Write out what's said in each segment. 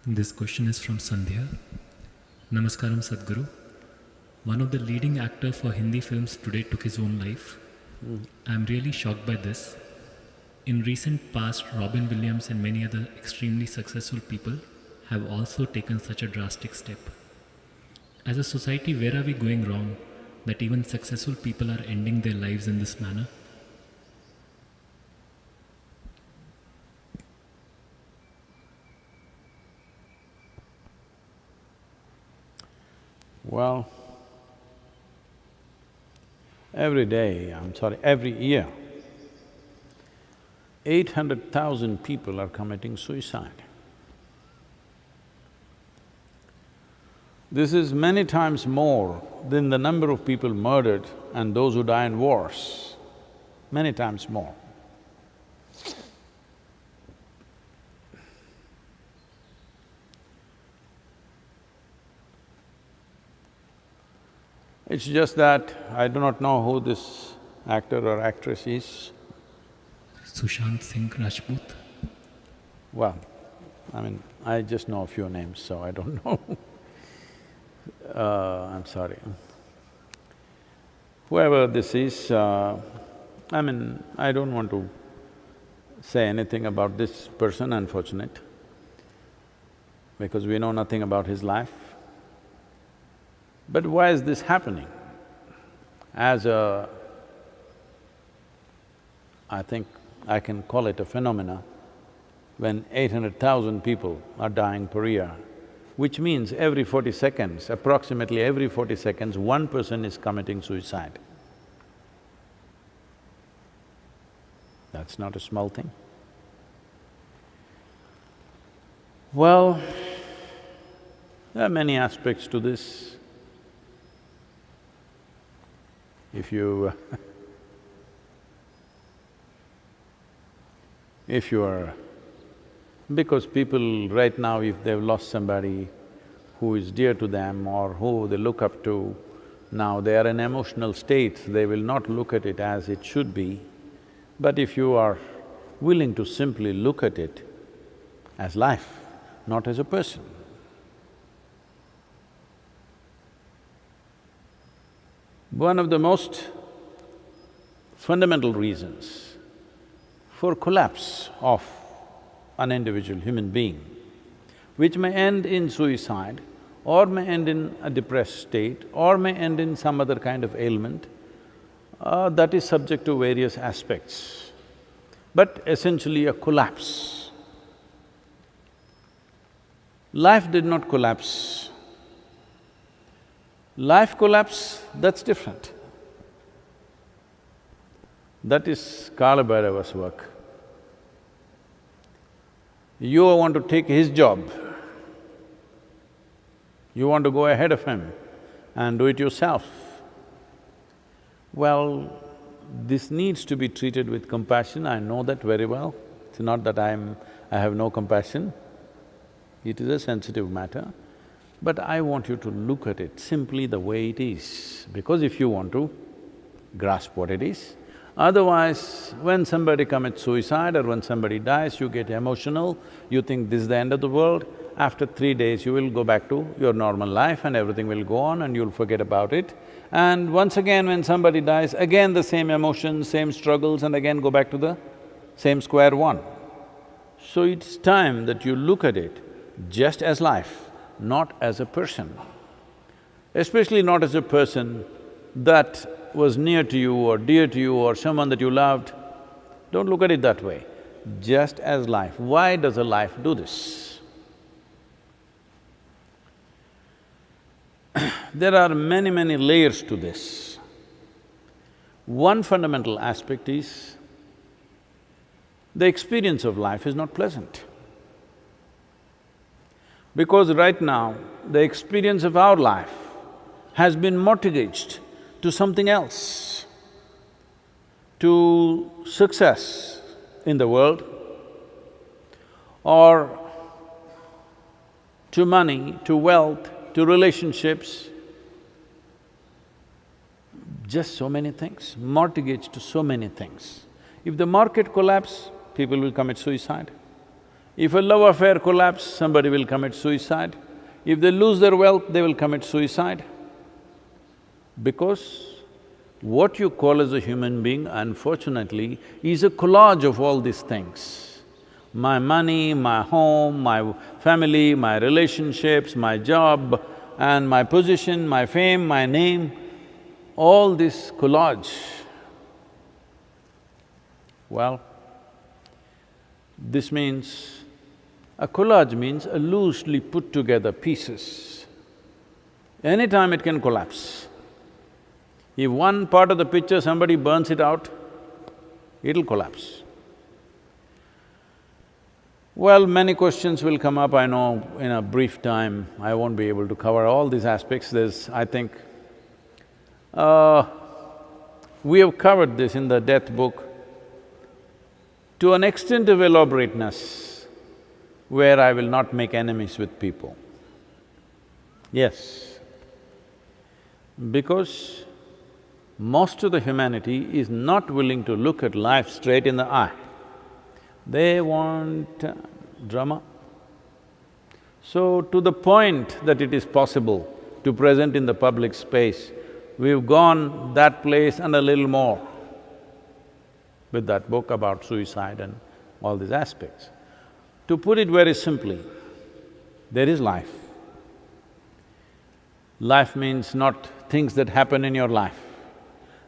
This question is from Sandhya. Namaskaram Sadhguru. One of the leading actors for Hindi films today took his own life. I am really shocked by this. In recent past, Robin Williams and many other extremely successful people have also taken such a drastic step. As a society, where are we going wrong that even successful people are ending their lives in this manner? Well, every year, 800,000 people are committing suicide. This is many times more than the number of people murdered and those who die in wars, many times more. It's just that I do not know who this actor or actress is. Sushant Singh Rajput. Well, I just know a few names, so I don't know. I'm sorry. Whoever this is, I don't want to say anything about this person, unfortunate, because we know nothing about his life. But why is this happening? I think I can call it a phenomena, when 800,000 people are dying per year, which means every 40 seconds, approximately every 40 seconds, one person is committing suicide. That's not a small thing. Well, there are many aspects to this. If you because people right now, if they've lost somebody who is dear to them or who they look up to, now they are in emotional state, they will not look at it as it should be. But if you are willing to simply look at it as life, not as a person, one of the most fundamental reasons for collapse of an individual human being, which may end in suicide or may end in a depressed state or may end in some other kind of ailment, that is subject to various aspects, but essentially a collapse. Life did not collapse. Life collapse, that's different. That is Kala Bhairava's work. You want to take his job, you want to go ahead of him and do it yourself. Well, this needs to be treated with compassion, I know that very well. It's not that I have no compassion, it is a sensitive matter. But I want you to look at it simply the way it is, because if you want to grasp what it is, otherwise, when somebody commits suicide or when somebody dies, you get emotional, you think this is the end of the world. After 3 days, you will go back to your normal life and everything will go on and you'll forget about it. And once again, when somebody dies, again the same emotions, same struggles and again go back to the same square one. So it's time that you look at it just as life, not as a person. Especially not as a person that was near to you or dear to you or someone that you loved. Don't look at it that way, just as life. Why does a life do this? There are many, many layers to this. One fundamental aspect is, the experience of life is not pleasant. Because right now, the experience of our life has been mortgaged to something else, to success in the world, or to money, to wealth, to relationships, just so many things, mortgaged to so many things. If the market collapses, people will commit suicide. If a love affair collapses, somebody will commit suicide. If they lose their wealth, they will commit suicide. Because what you call as a human being, unfortunately, is a collage of all these things. My money, my home, my family, my relationships, my job, and my position, my fame, my name, all this collage. Well, this means… a collage means a loosely put together pieces. Anytime it can collapse. If one part of the picture somebody burns it out, it'll collapse. Well, many questions will come up, I know in a brief time I won't be able to cover all these aspects. I think, we have covered this in the death book to an extent of elaborateness where I will not make enemies with people. Yes, because most of the humanity is not willing to look at life straight in the eye. They want drama. So, to the point that it is possible to present in the public space, we've gone that place and a little more with that book about suicide and all these aspects. To put it very simply, there is life. Life means not things that happen in your life.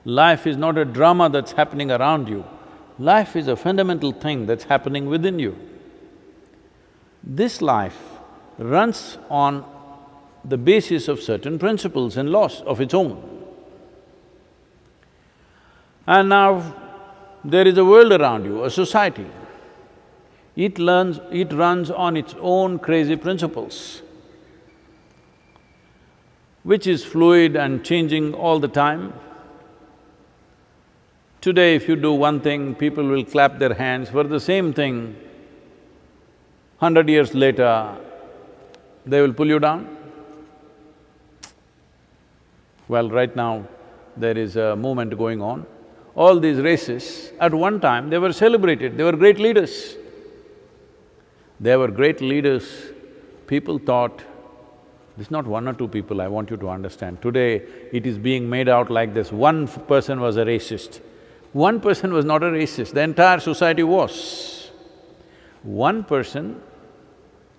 Life is not a drama that's happening around you. Life is a fundamental thing that's happening within you. This life runs on the basis of certain principles and laws of its own. And now, there is a world around you, a society. It runs on its own crazy principles, which is fluid and changing all the time. Today, if you do one thing, people will clap their hands for the same thing. 100 years later, they will pull you down. Well, right now, there is a movement going on. All these races, at one time, they were celebrated, they were great leaders. They were great leaders. People thought, this is not one or two people, I want you to understand. Today, it is being made out like this, one person was a racist. One person was not a racist, the entire society was. One person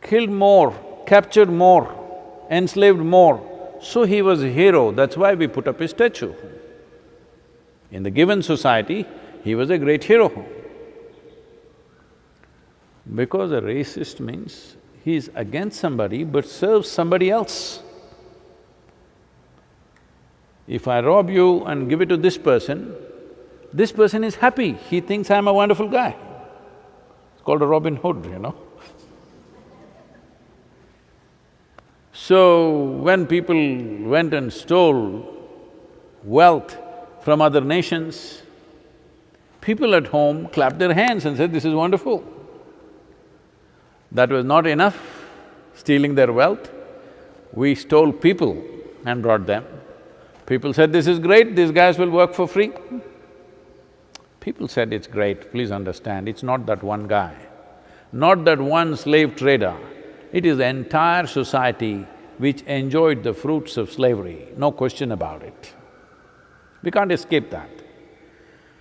killed more, captured more, enslaved more, so he was a hero, that's why we put up his statue. In the given society, he was a great hero. Because a racist means he is against somebody but serves somebody else. If I rob you and give it to this person is happy, he thinks I'm a wonderful guy. It's called a Robin Hood, you know. So, when people went and stole wealth from other nations, people at home clapped their hands and said, this is wonderful. That was not enough, stealing their wealth. We stole people and brought them. People said, this is great, these guys will work for free. People said, it's great, please understand, it's not that one guy, not that one slave trader, it is the entire society which enjoyed the fruits of slavery, no question about it. We can't escape that.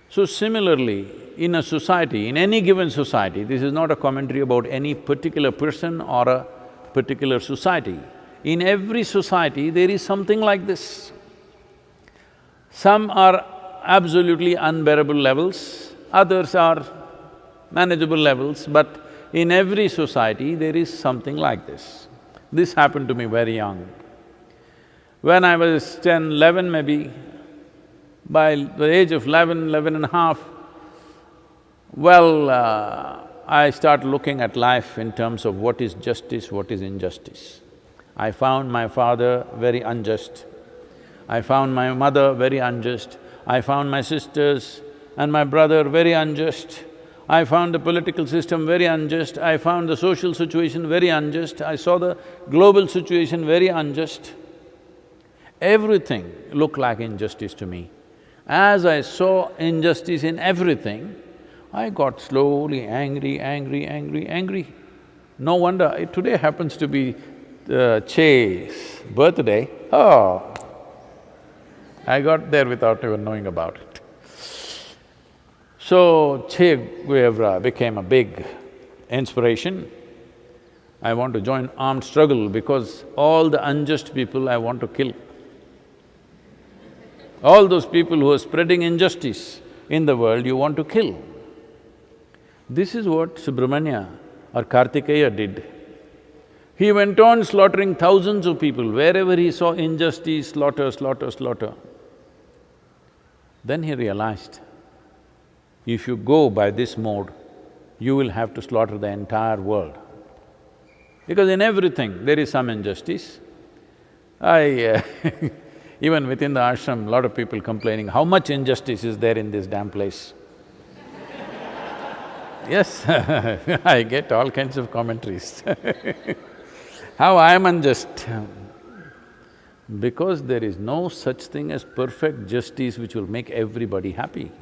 So similarly, in a society, in any given society, this is not a commentary about any particular person or a particular society. In every society, there is something like this. Some are absolutely unbearable levels, others are manageable levels, but in every society, there is something like this. This happened to me very young. When I was 10, 11 maybe, by the age of 11 and a half, well, I start looking at life in terms of what is justice, what is injustice. I found my father very unjust. I found my mother very unjust. I found my sisters and my brother very unjust. I found the political system very unjust. I found the social situation very unjust. I saw the global situation very unjust. Everything looked like injustice to me. As I saw injustice in everything, I got slowly angry. No wonder, today happens to be Che's birthday. Oh, I got there without even knowing about it. So, Che Guevara became a big inspiration. I want to join armed struggle because all the unjust people I want to kill. All those people who are spreading injustice in the world, you want to kill. This is what Subramanya or Kartikeya did. He went on slaughtering thousands of people. Wherever he saw injustice, slaughter, slaughter, slaughter. Then he realized, if you go by this mode, you will have to slaughter the entire world. Because in everything there is some injustice. Even within the ashram, lot of people complaining, how much injustice is there in this damn place? Yes, I get all kinds of commentaries how I am unjust. Because there is no such thing as perfect justice which will make everybody happy.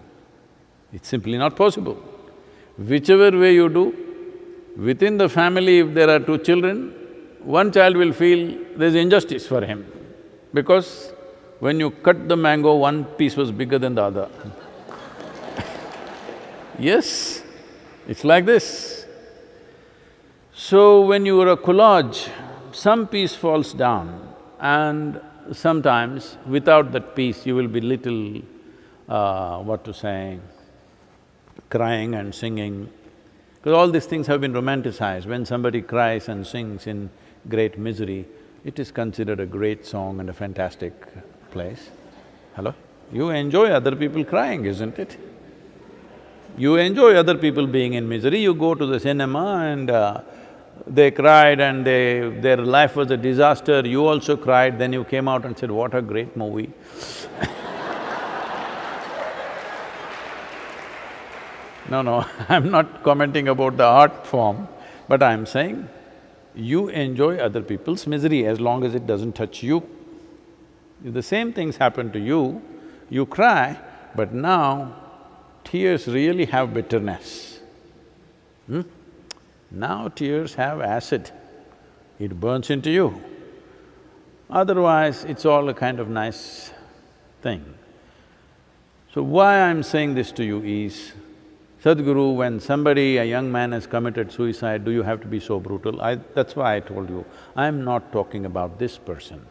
It's simply not possible. Whichever way you do, within the family if there are two children, one child will feel there's injustice for him because when you cut the mango, one piece was bigger than the other. Yes, it's like this. So when you are a collage, some piece falls down and sometimes without that piece you will be little, crying and singing. Because all these things have been romanticized. When somebody cries and sings in great misery, it is considered a great song and a fantastic place. Hello? You enjoy other people crying, isn't it? You enjoy other people being in misery, you go to the cinema and they cried and their life was a disaster, you also cried, then you came out and said, what a great movie. No, I'm not commenting about the art form, but I'm saying, you enjoy other people's misery as long as it doesn't touch you. If the same things happen to you cry, but now tears really have bitterness. Now tears have acid, it burns into you. Otherwise, it's all a kind of nice thing. So why I'm saying this to you is, Sadhguru, when somebody, a young man has committed suicide, do you have to be so brutal? That's why I told you, I'm not talking about this person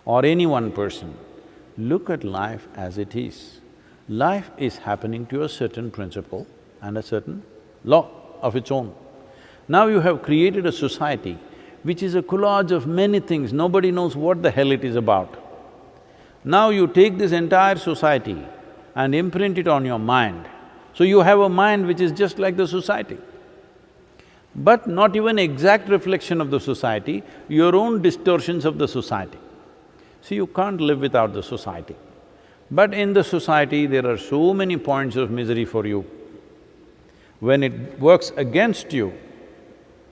or any one person. Look at life as it is. Life is happening to a certain principle and a certain law of its own. Now you have created a society which is a collage of many things, nobody knows what the hell it is about. Now you take this entire society and imprint it on your mind. So you have a mind which is just like the society, but not even exact reflection of the society, your own distortions of the society. See, you can't live without the society. But in the society, there are so many points of misery for you. When it works against you,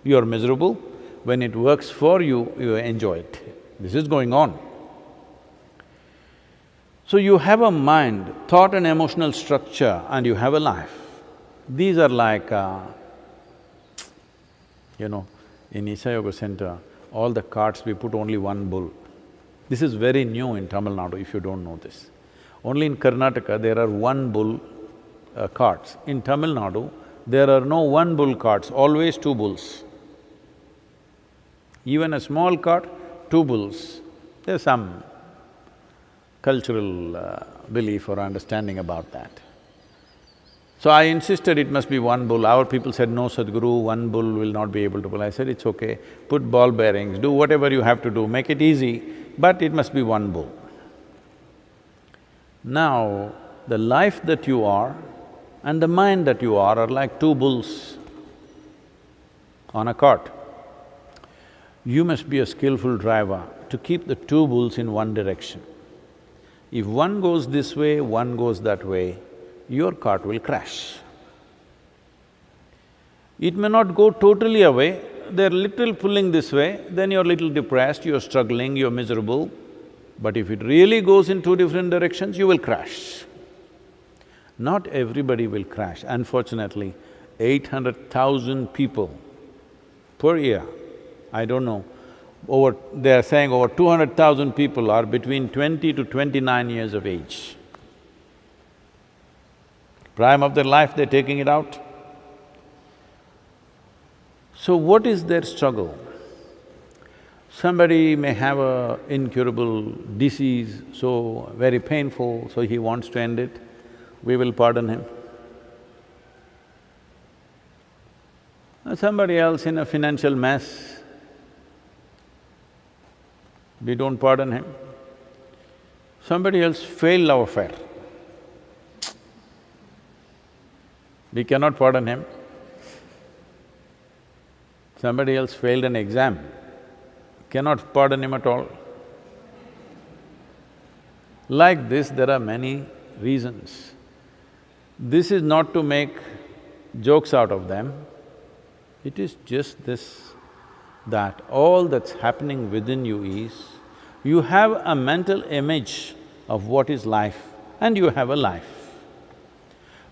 you're miserable. When it works for you, you enjoy it. This is going on. So you have a mind, thought and emotional structure, and you have a life. These are like, in Isha Yoga Center, all the carts we put only one bull. This is very new in Tamil Nadu, if you don't know this. Only in Karnataka there are one bull carts. In Tamil Nadu, there are no one bull carts, always two bulls. Even a small cart, two bulls. There's some cultural belief or understanding about that. So I insisted it must be one bull. Our people said, no, Sadhguru, one bull will not be able to pull. I said, it's okay, put ball bearings, do whatever you have to do, make it easy, but it must be one bull. Now, the life that you are and the mind that you are like two bulls on a cart. You must be a skillful driver to keep the two bulls in one direction. If one goes this way, one goes that way, your cart will crash. It may not go totally away, they're little pulling this way, then you're little depressed, you're struggling, you're miserable. But if it really goes in two different directions, you will crash. Not everybody will crash. Unfortunately, 800,000 people per year. I don't know. They are saying over 200,000 people are between 20 to 29 years of age. Prime of their life, they're taking it out. So what is their struggle? Somebody may have a incurable disease, so very painful, so he wants to end it. We will pardon him. Somebody else in a financial mess, we don't pardon him. Somebody else failed love affair, we cannot pardon him. Somebody else failed an exam, cannot pardon him at all. Like this, there are many reasons. This is not to make jokes out of them, it is just this, that all that's happening within you is, you have a mental image of what is life and you have a life.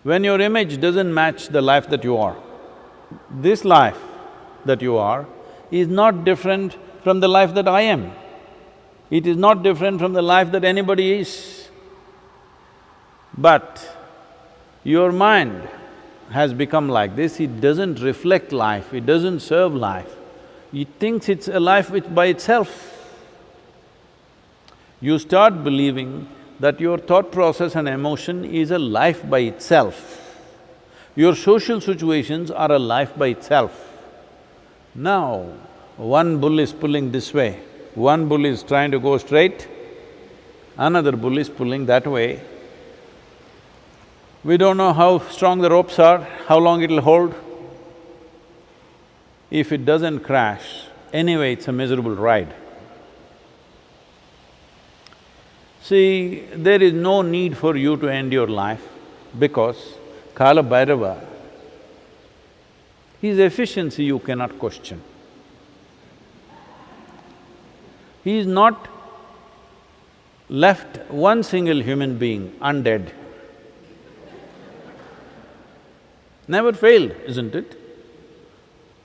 When your image doesn't match the life that you are, this life that you are is not different from the life that I am. It is not different from the life that anybody is. But your mind has become like this, it doesn't reflect life, it doesn't serve life. It thinks it's a life by itself. You start believing that your thought process and emotion is a life by itself. Your social situations are a life by itself. Now, one bull is pulling this way, one bull is trying to go straight, another bull is pulling that way. We don't know how strong the ropes are, how long it'll hold. If it doesn't crash, anyway it's a miserable ride. See, there is no need for you to end your life because Kala Bhairava, his efficiency you cannot question. He is not left one single human being undead. Never failed, isn't it?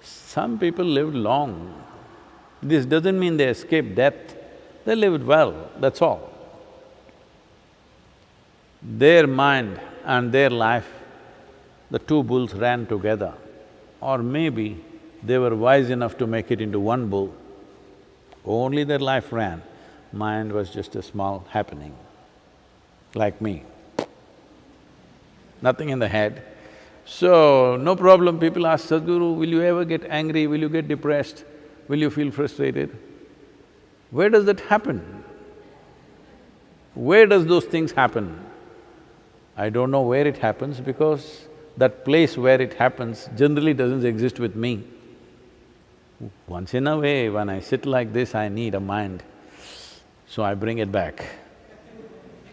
Some people lived long. This doesn't mean they escaped death, they lived well, that's all. Their mind and their life, the two bulls ran together. Or maybe they were wise enough to make it into one bull. Only their life ran, mind was just a small happening, like me. Nothing in the head. So, no problem, people ask, Sadhguru, will you ever get angry, will you get depressed, will you feel frustrated? Where does that happen? Where does those things happen? I don't know where it happens because that place where it happens generally doesn't exist with me. Once in a way, when I sit like this, I need a mind, so I bring it back.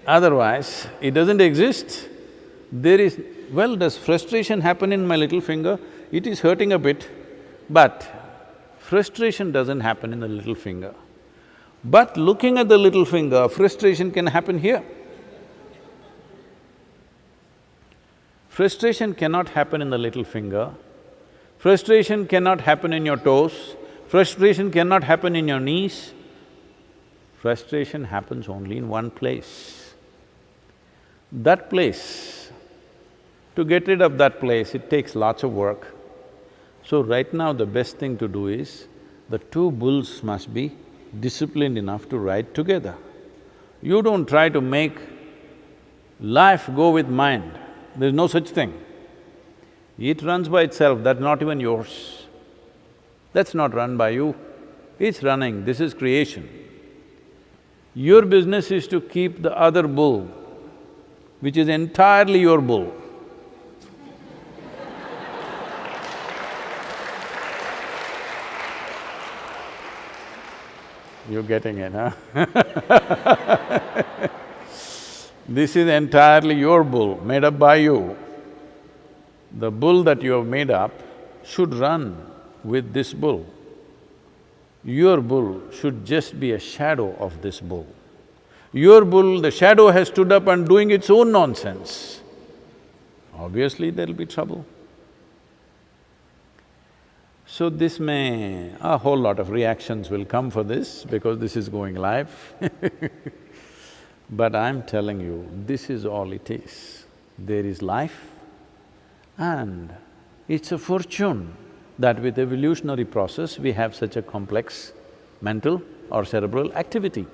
Otherwise, it doesn't exist. There is… well, does frustration happen in my little finger? It is hurting a bit, but frustration doesn't happen in the little finger. But looking at the little finger, frustration can happen here. Frustration cannot happen in the little finger, frustration cannot happen in your toes, frustration cannot happen in your knees. Frustration happens only in one place. That place, to get rid of that place, it takes lots of work. So right now the best thing to do is, the two bulls must be disciplined enough to ride together. You don't try to make life go with mind, there's no such thing. It runs by itself, that's not even yours. That's not run by you, it's running, this is creation. Your business is to keep the other bull, which is entirely your bull. You're getting it, huh? This is entirely your bull, made up by you. The bull that you have made up should run with this bull. Your bull should just be a shadow of this bull. Your bull, the shadow has stood up and doing its own nonsense. Obviously there'll be trouble. So this a whole lot of reactions will come for this because this is going live But I'm telling you, this is all it is. There is life and it's a fortune that with evolutionary process we have such a complex mental or cerebral activity.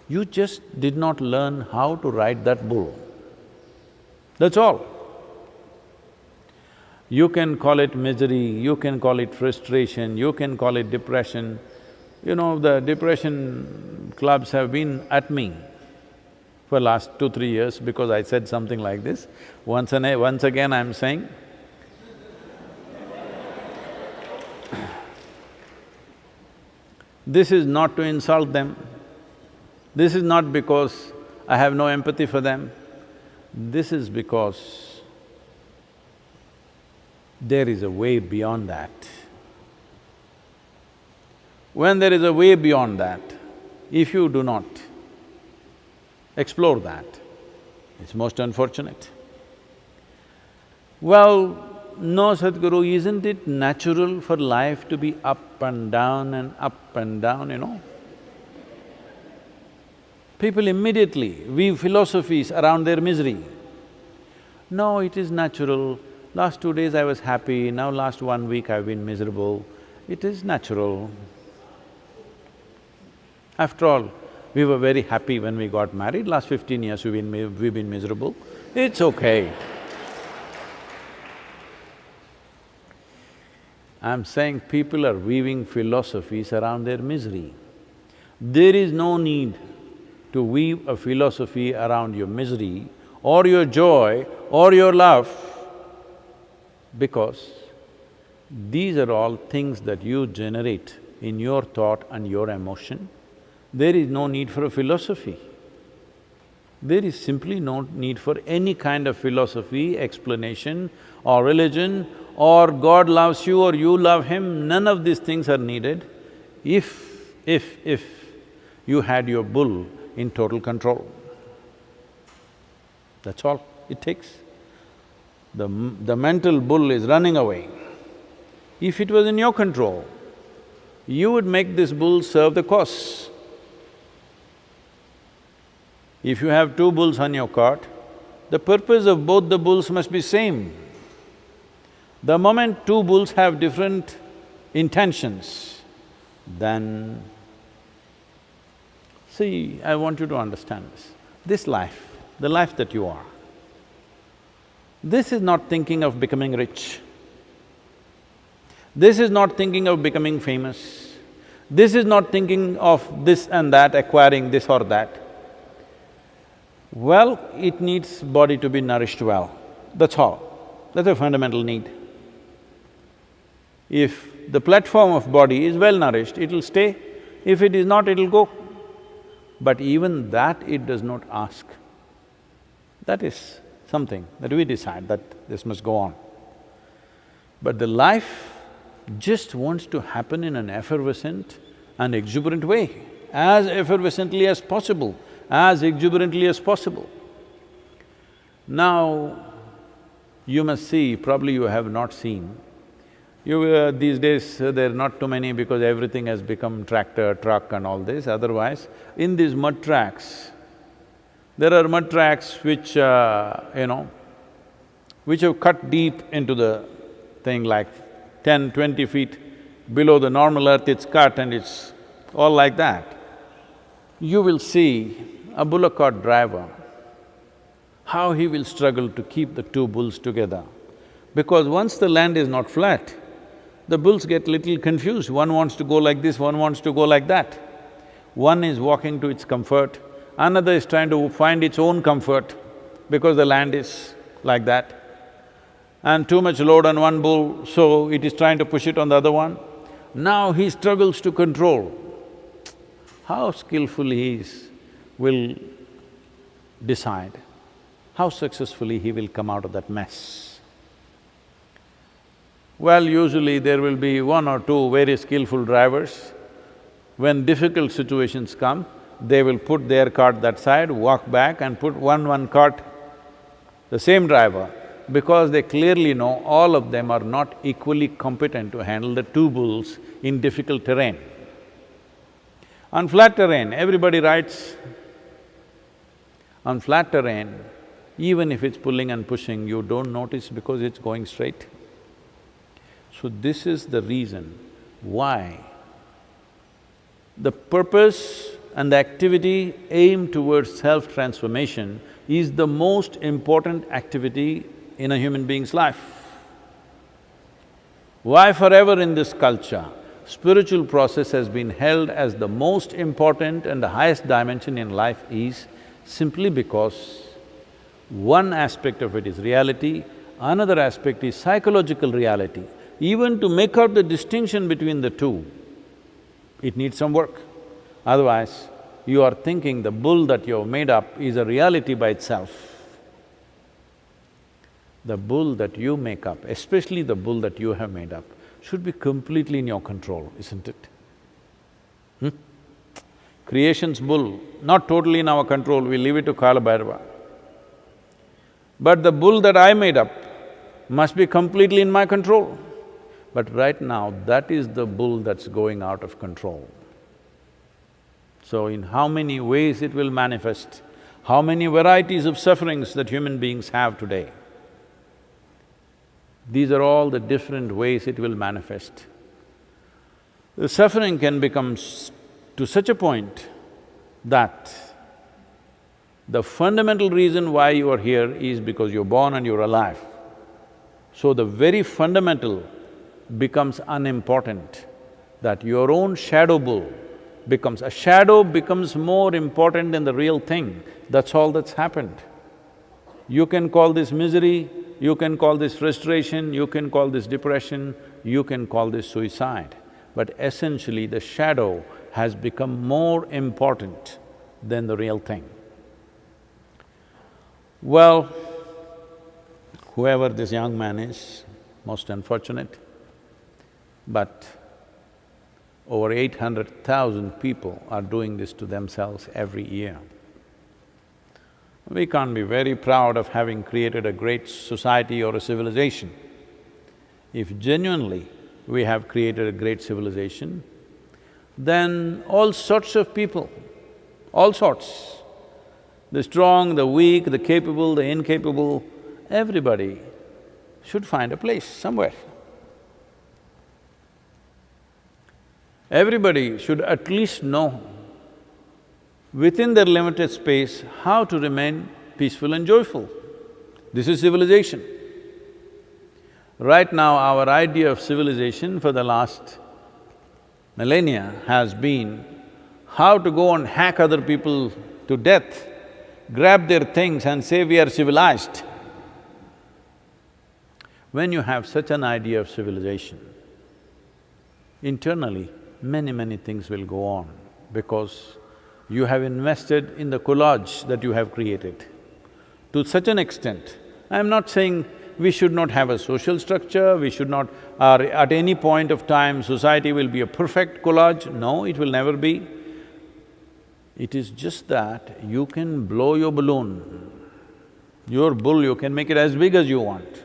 You just did not learn how to ride that bull, that's all. You can call it misery, you can call it frustration, you can call it depression. You know, the depression clubs have been at me for last 2-3 years because I said something like this. Once again I'm saying, this is not to insult them, this is not because I have no empathy for them, this is because there is a way beyond that. When there is a way beyond that, if you do not explore that, it's most unfortunate. Well, no, Sadhguru, isn't it natural for life to be up and down, you know? People immediately weave philosophies around their misery. No, it is natural. Last 2 days I was happy, now last 1 week I've been miserable. It is natural. After all, we were very happy when we got married, last 15 years we've been miserable. It's okay. I'm saying people are weaving philosophies around their misery. There is no need to weave a philosophy around your misery or your joy or your love, because these are all things that you generate in your thought and your emotion. There is no need for a philosophy. There is simply no need for any kind of philosophy, explanation or religion or God loves you or you love him, none of these things are needed if you had your bull in total control. That's all it takes. The mental bull is running away. If it was in your control, you would make this bull serve the cause. If you have 2 bulls on your cart, the purpose of both the bulls must be same. The moment 2 bulls have different intentions, then… See, I want you to understand this. This life, the life that you are, this is not thinking of becoming rich. This is not thinking of becoming famous. This is not thinking of this and that, acquiring this or that. Well, it needs body to be nourished well, that's all. That's a fundamental need. If the platform of body is well nourished, it'll stay. If it is not, it'll go. But even that it does not ask. That is something that we decide that this must go on. But the life just wants to happen in an effervescent and exuberant way, as effervescently as possible, as exuberantly as possible. Now, you must see, probably you have not seen, these days there are not too many because everything has become tractor, truck and all this, otherwise in these mud tracks, there are mud tracks which, which have cut deep into the thing like 10, 20 feet below the normal earth, it's cut and it's all like that. You will see a bullock cart driver, how he will struggle to keep the 2 bulls together. Because once the land is not flat, the bulls get little confused, one wants to go like this, one wants to go like that. One is walking to its comfort, another is trying to find its own comfort because the land is like that. And too much load on one bull, so it is trying to push it on the other one. Now he struggles to control. How skillful he is will decide how successfully he will come out of that mess. Well, usually there will be 1 or 2 very skillful drivers. When difficult situations come, they will put their cart that side, walk back and put one cart, the same driver because they clearly know all of them are not equally competent to handle the two bulls in difficult terrain. On flat terrain, everybody rides. On flat terrain, even if it's pulling and pushing, you don't notice because it's going straight. So this is the reason why the purpose and the activity aimed towards self-transformation is the most important activity in a human being's life. Why forever in this culture, spiritual process has been held as the most important and the highest dimension in life is simply because one aspect of it is reality, another aspect is psychological reality. Even to make out the distinction between the two, it needs some work. Otherwise, you are thinking the bull that you have made up is a reality by itself. The bull that you make up, especially the bull that you have made up, should be completely in your control, isn't it? Creation's bull, not totally in our control, we leave it to Kala Bhairava. But the bull that I made up must be completely in my control. But right now, that is the bull that's going out of control. So in how many ways it will manifest, how many varieties of sufferings that human beings have today, these are all the different ways it will manifest. The suffering can become to such a point that the fundamental reason why you are here is because you're born and you're alive. So the very fundamental becomes unimportant, that your own shadow bull becomes… a shadow becomes more important than the real thing, that's all that's happened. You can call this misery, you can call this frustration, you can call this depression, you can call this suicide, but essentially the shadow has become more important than the real thing. Well, whoever this young man is, most unfortunate, but over 800,000 people are doing this to themselves every year. We can't be very proud of having created a great society or a civilization. If genuinely we have created a great civilization, then all sorts of people, all sorts, the strong, the weak, the capable, the incapable, everybody should find a place somewhere. Everybody should at least know within their limited space how to remain peaceful and joyful. This is civilization. Right now, our idea of civilization for the last millennia has been how to go and hack other people to death, grab their things and say we are civilized. When you have such an idea of civilization, internally, many things will go on because you have invested in the collage that you have created. To such an extent, I'm not saying we should not have a social structure, we should not… at any point of time, society will be a perfect collage. No, it will never be. It is just that you can blow your balloon. Your bull, you can make it as big as you want.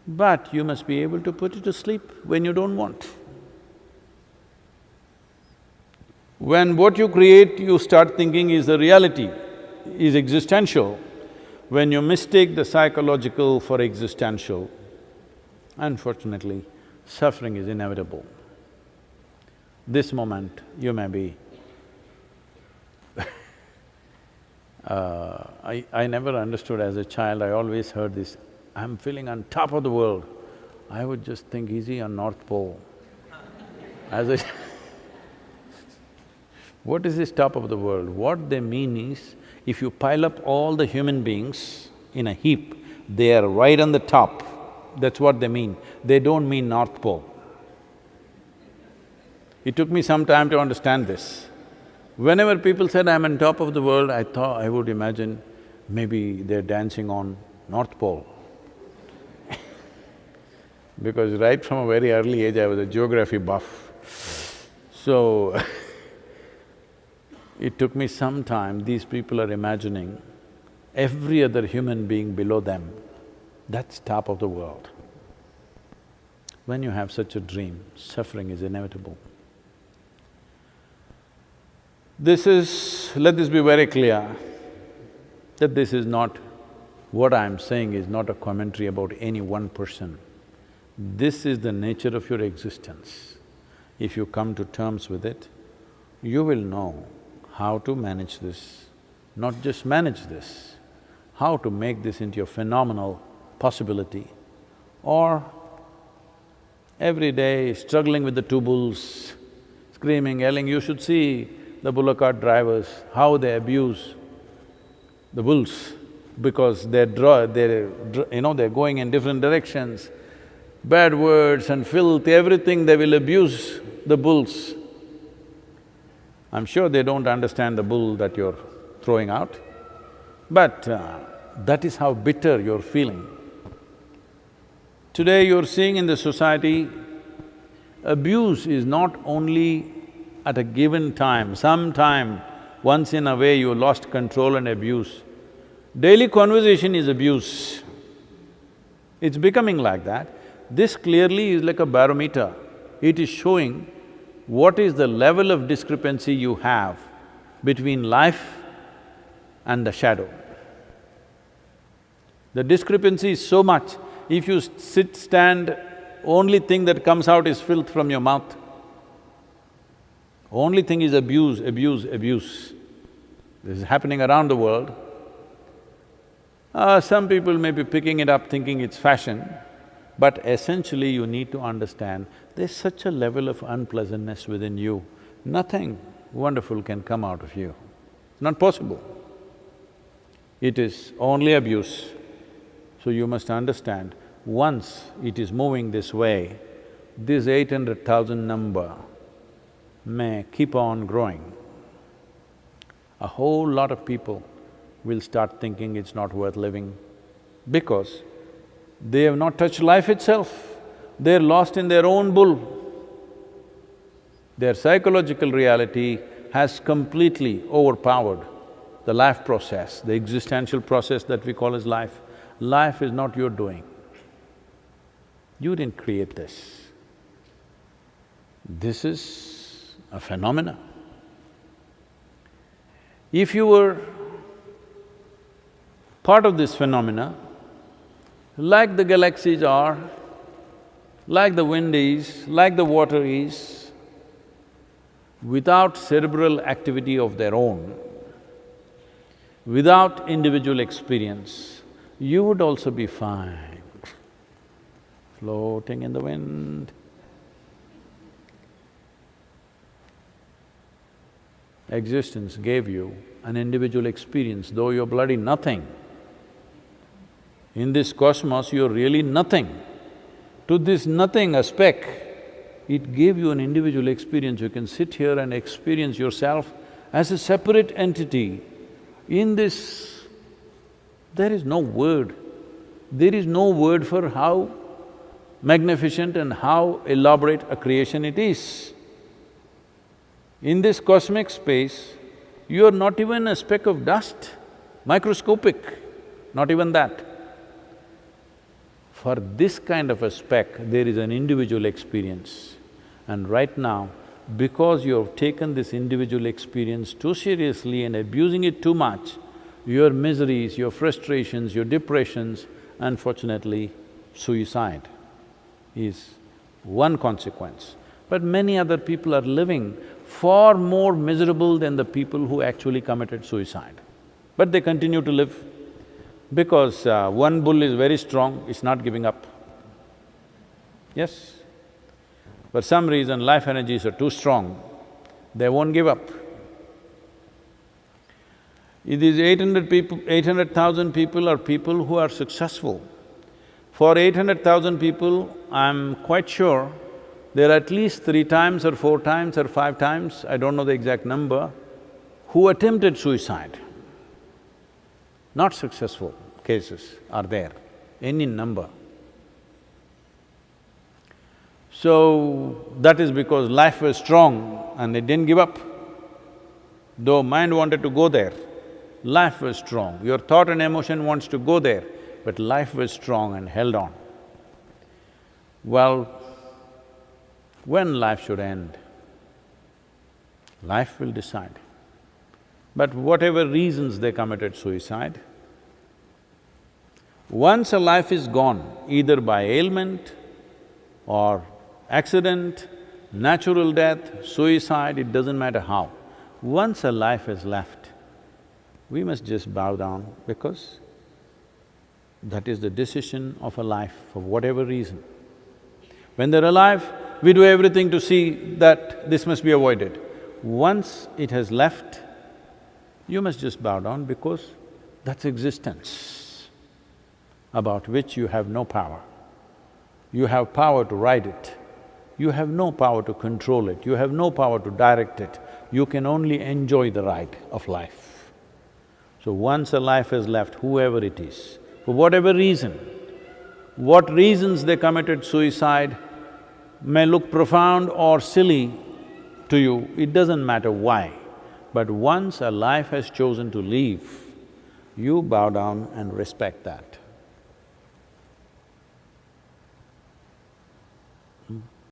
But you must be able to put it to sleep when you don't want. When what you create, you start thinking is the reality, is existential, when you mistake the psychological for existential, unfortunately, suffering is inevitable. This moment, you may be… I never understood as a child, I always heard this, I'm feeling on top of the world. I would just think, is he on North Pole? As a What is this top of the world? What they mean is, if you pile up all the human beings in a heap, they are right on the top. That's what they mean. They don't mean North Pole. It took me some time to understand this. Whenever people said, I'm on top of the world, I thought… I would imagine maybe they're dancing on North Pole. Because right from a very early age, I was a geography buff. So, it took me some time, these people are imagining every other human being below them That's top of the world. When you have such a dream, suffering is inevitable. Let this be very clear, that this is not… what I'm saying is not a commentary about any one person. This is the nature of your existence. If you come to terms with it, you will know how to manage this, not just manage this, how to make this into a phenomenal possibility, or every day struggling with the two bulls, screaming, yelling. You should see the bullock cart drivers, how they abuse the bulls because they're going in different directions. Bad words and filth, everything they will abuse the bulls. I'm sure they don't understand the bull that you're throwing out, but that is how bitter you're feeling. Today you're seeing in the society, abuse is not only at a given time, sometime, once in a way you lost control and abuse. Daily conversation is abuse. It's becoming like that. This clearly is like a barometer. It is showing what is the level of discrepancy you have between life and the shadow. The discrepancy is so much, if you stand, only thing that comes out is filth from your mouth. Only thing is abuse, abuse, abuse. This is happening around the world. Some people may be picking it up thinking it's fashion, but essentially you need to understand there's such a level of unpleasantness within you, nothing wonderful can come out of you. It's not possible. It is only abuse. So you must understand, once it is moving this way, this 800,000 number may keep on growing. A whole lot of people will start thinking it's not worth living because they have not touched life itself. They're lost in their own bull. Their psychological reality has completely overpowered the life process, the existential process that we call as life. Life is not your doing. You didn't create this. This is a phenomena. If you were part of this phenomena, like the galaxies are, like the wind is, like the water is, without cerebral activity of their own, without individual experience, you would also be fine, floating in the wind. Existence gave you an individual experience, though you're bloody nothing. In this cosmos, you're really nothing. To this nothing, a speck, it gave you an individual experience. You can sit here and experience yourself as a separate entity. In this, there is no word. There is no word for how magnificent and how elaborate a creation it is. In this cosmic space, you are not even a speck of dust, microscopic, not even that. For this kind of a speck, there is an individual experience. And right now, because you have taken this individual experience too seriously and abusing it too much, your miseries, your frustrations, your depressions, unfortunately, suicide is one consequence. But many other people are living far more miserable than the people who actually committed suicide. But they continue to live because one bull is very strong, it's not giving up. Yes? For some reason, life energies are too strong, they won't give up. These 800,000 people are people who are successful. For 800,000 people, I'm quite sure there are at least 3 times or 4 times or 5 times, I don't know the exact number, who attempted suicide. Not successful cases are there, any number. So, that is because life was strong and it didn't give up. Though mind wanted to go there, life was strong. Your thought and emotion wants to go there, but life was strong and held on. Well, when life should end, life will decide. But whatever reasons they committed suicide, once a life is gone, either by ailment or accident, natural death, suicide, it doesn't matter how. Once a life is left, we must just bow down because that is the decision of a life for whatever reason. When they're alive, we do everything to see that this must be avoided. Once it has left, you must just bow down because that's existence about which you have no power. You have power to ride it, you have no power to control it, you have no power to direct it, you can only enjoy the ride of life. So once a life is left, whoever it is, for whatever reason, what reasons they committed suicide may look profound or silly to you, it doesn't matter why. But once a life has chosen to leave, you bow down and respect that.